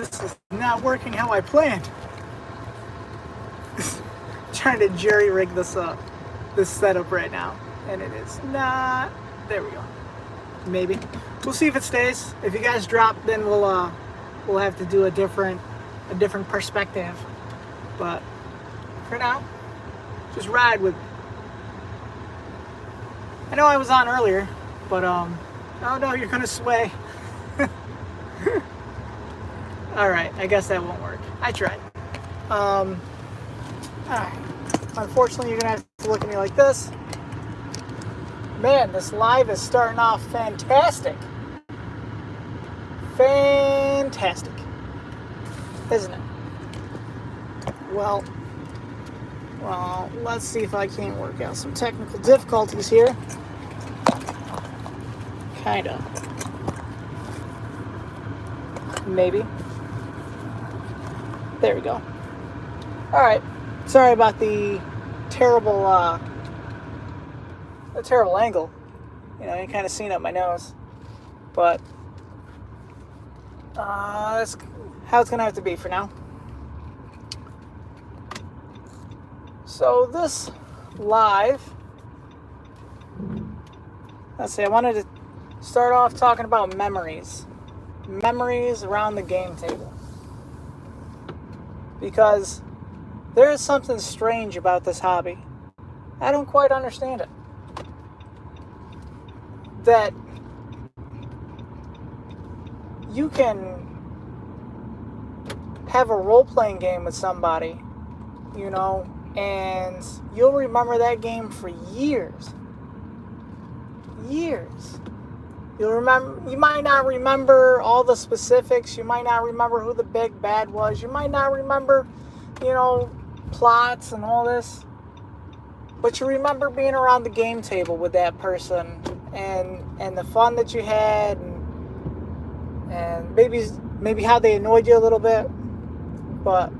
This is not working how I planned. Trying to jerry rig this setup right now, and it is not. There we go. Maybe we'll see if it stays. If you guys drop, then we'll have to do a different perspective. But for now, just ride with me. I know I was on earlier, but oh no, you're gonna sway. Alright, I guess that won't work. I tried. Alright. Unfortunately, you're gonna have to look at me like this. Man, this live is starting off fantastic. Fantastic. Isn't it? Well, let's see if I can't work out some technical difficulties here. Kinda. Maybe. There we go. Alright. Sorry about the terrible angle. You know, you kind of seen up my nose. But that's how it's gonna have to be for now. So this live, let's see, I wanted to start off talking about memories around the game table, because there is something strange about this hobby. I don't quite understand it. That you can have a role-playing game with somebody, you know, and you'll remember that game for years. You might not remember all the specifics. You might not remember who the big bad was. You might not remember, you know, plots and all this. But you remember being around the game table with that person and the fun that you had, and maybe how they annoyed you a little bit. But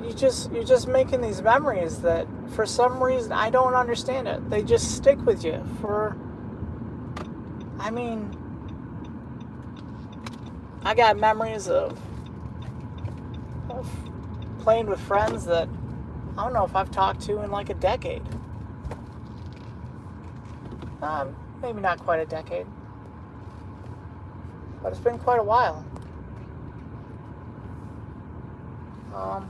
you're just making these memories that for some reason I don't understand it. They just stick with you I got memories of playing with friends that I don't know if I've talked to in like a decade. Maybe not quite a decade, but it's been quite a while. I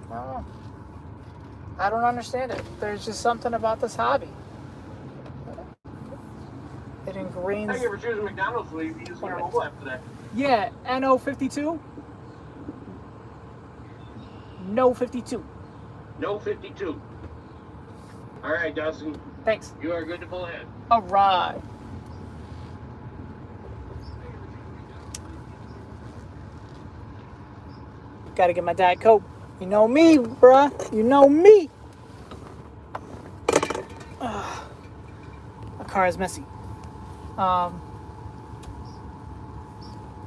don't know. I don't understand it. There's just something about this hobby. It ingrains. Thank you for choosing McDonald's. Will you use your mobile app today? Yeah, NO52. No 52. No 52. All right, Dustin. Thanks. You are good to pull ahead. All right. Gotta get my Diet Coke. You know me, bruh. You know me. My car is messy.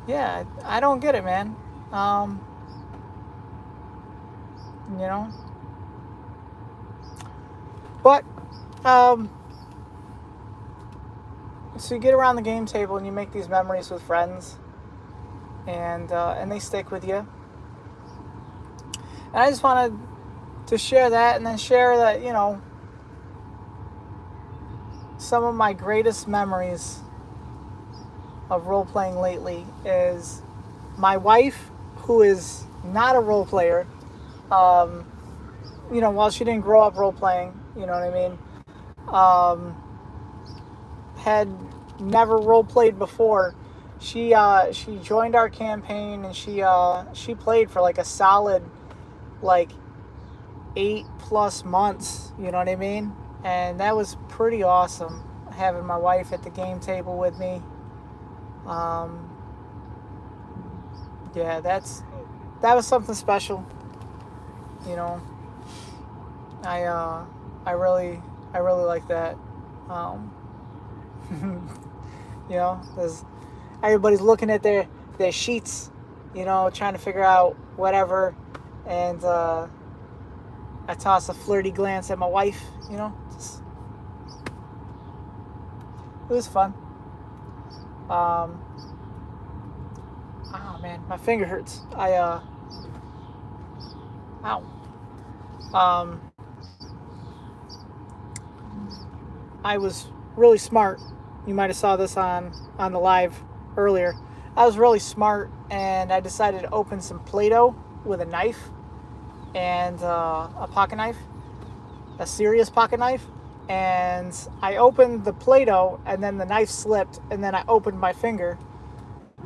Yeah, I don't get it, man. You know. But, so you get around the game table and you make these memories with friends, and they stick with you. And I just wanted to share that, and then share that, you know, some of my greatest memories of role-playing lately is my wife, who is not a role player. You know, while she didn't grow up role-playing, you know what I mean, had never role-played before. She joined our campaign, and she played for like a solid, like 8+ months, you know what I mean? And that was pretty awesome, having my wife at the game table with me. Yeah, that was something special, you know. I really like that. You know, there's everybody's looking at their sheets, you know, trying to figure out whatever, and I toss a flirty glance at my wife, you know, just It was fun. Oh man, my finger hurts. Ow. I was really smart. You might have saw this on the live earlier. I was really smart, and I decided to open some Play-Doh with a knife and a pocket knife, a serious pocket knife. And I opened the Play-Doh, and then the knife slipped, and then I opened my finger.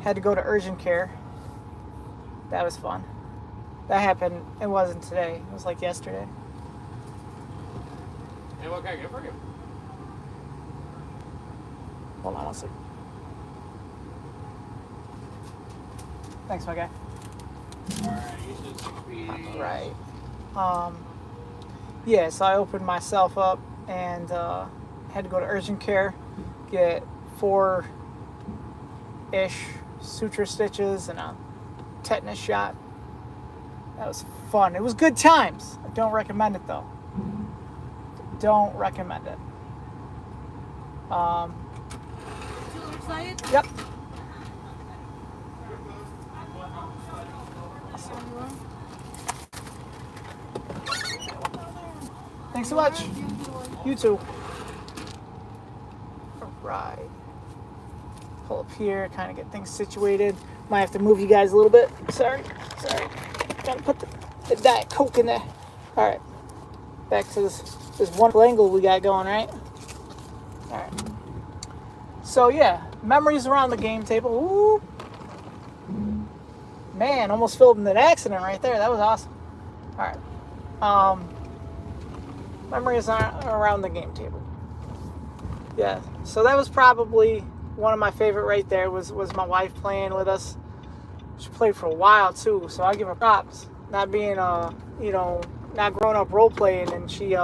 Had to go to urgent care. That was fun. That happened. It wasn't today. It was like yesterday. Hey, what can I get for you? Hold on one second. Thanks, my guy. Alright, you said 6 Right. Yeah, so I opened myself up and had to go to urgent care, get 4-ish suture stitches and a tetanus shot. That was fun. It was good times. I don't recommend it though. Don't recommend it. Yep. Thanks so much. You too. Alright. Pull up here, kind of get things situated. Might have to move you guys a little bit. Sorry. Gotta put the Diet Coke in there. Alright. Back to this wonderful angle we got going, right? Alright. So yeah, memories around the game table. Ooh. Man, almost filled in an accident right there. That was awesome. Alright. Memories around the game table. Yeah, so that was probably one of my favorite right there was my wife playing with us. She played for a while too, so I give her props. Not being not grown up role playing, and she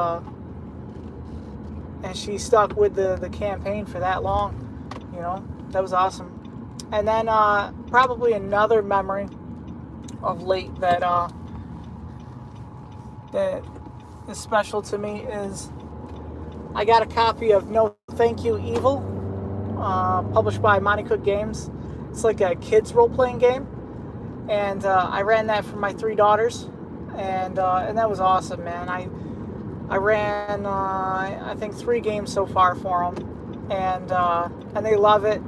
stuck with the campaign for that long. That was awesome. And then probably another memory of late that is special to me is I got a copy of No Thank You Evil, published by Monte Cook Games. It's like a kids role-playing game, and I ran that for my 3 daughters, and that was awesome, man. I ran I think 3 games so far for them, and they love it.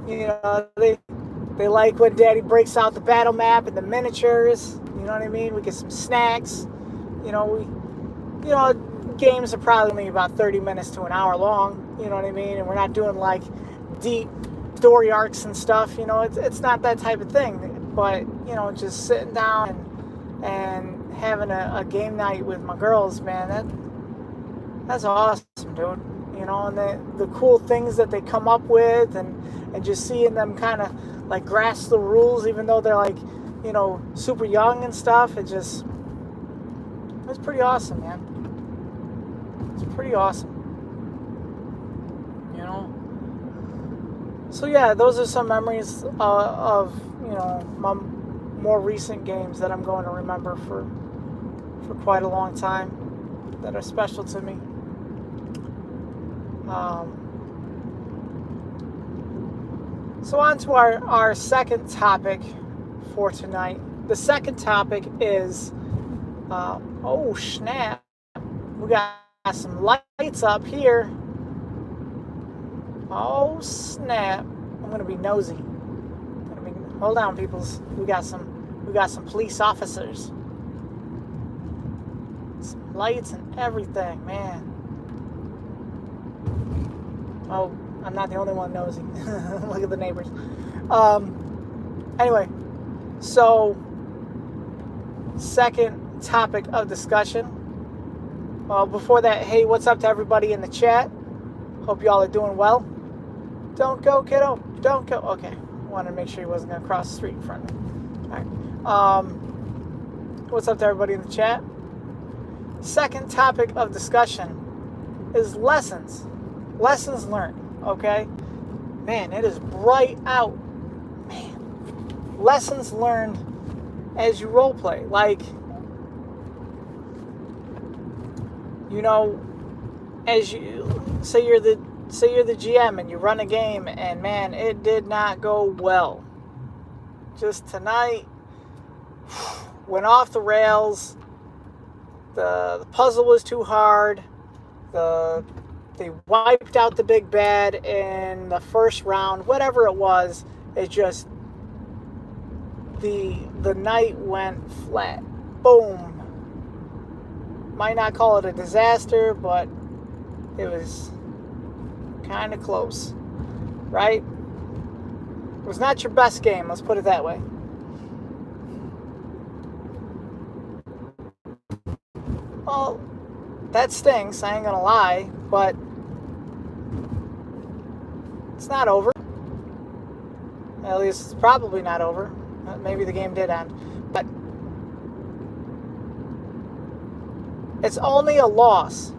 They like when Daddy breaks out the battle map and the miniatures. You know what I mean? We get some snacks. Games are probably about 30 minutes to an hour long, you know what I mean? And we're not doing like deep story arcs and stuff, it's not that type of thing. But, just sitting down and having a game night with my girls, man, that's awesome, dude. And the cool things that they come up with and just seeing them kind of like grasp the rules, even though they're like, super young and stuff, it's pretty awesome, man. It's pretty awesome. So yeah, those are some memories of my more recent games that I'm going to remember for quite a long time, that are special to me. So on to our second topic for tonight. The second topic is oh snap, we got some lights up here. Oh snap! I'm gonna be nosy. Hold on, peoples. We got some police officers. Some lights and everything, man. Oh, I'm not the only one nosy. Look at the neighbors. Anyway, so second topic of discussion. Well, before that, hey, what's up to everybody in the chat? Hope y'all are doing well. Don't go, kiddo. Don't go. Okay. Wanted to make sure he wasn't going to cross the street in front of me. All right. What's up to everybody in the chat? Second topic of discussion is lessons. Lessons learned. Okay? Man, it is bright out. Man. Lessons learned as you role play. Like, as you say you're the say you're the GM and you run a game, and man, it did not go well. Just tonight went off the rails. The puzzle was too hard. They wiped out the big bad in the first round. Whatever it was, it just the night went flat. Boom. Might not call it a disaster, but it was kind of close, right? It was not your best game, let's put it that way. Well, that stinks, I ain't gonna lie, but it's not over. At least it's probably not over. Maybe the game did end, but it's only a loss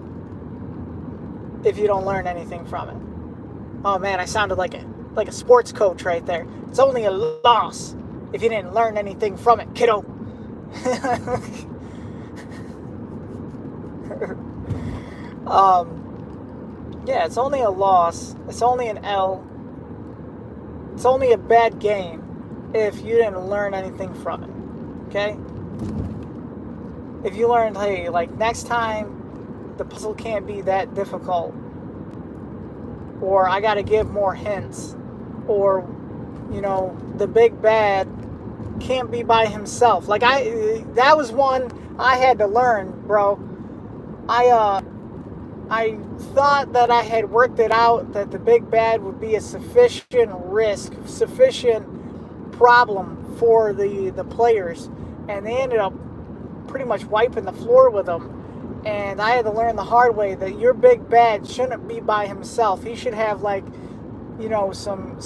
if you don't learn anything from it. Oh man, I sounded like a sports coach right there. It's only a loss if you didn't learn anything from it, kiddo. Yeah, it's only a loss. It's only an L. It's only a bad game if you didn't learn anything from it. Okay? If you learned, hey, like next time the puzzle can't be that difficult, or I gotta give more hints, or you know, the big bad can't be by himself. Like that was one I had to learn, bro. I thought that I had worked it out, that the big bad would be a sufficient risk, sufficient problem for the players, and they ended up pretty much wiping the floor with them. And I had to learn the hard way that your big bad shouldn't be by himself. He should have, like, you know, some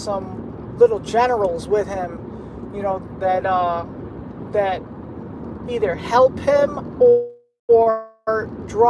little generals with him, you know, that either help him or draw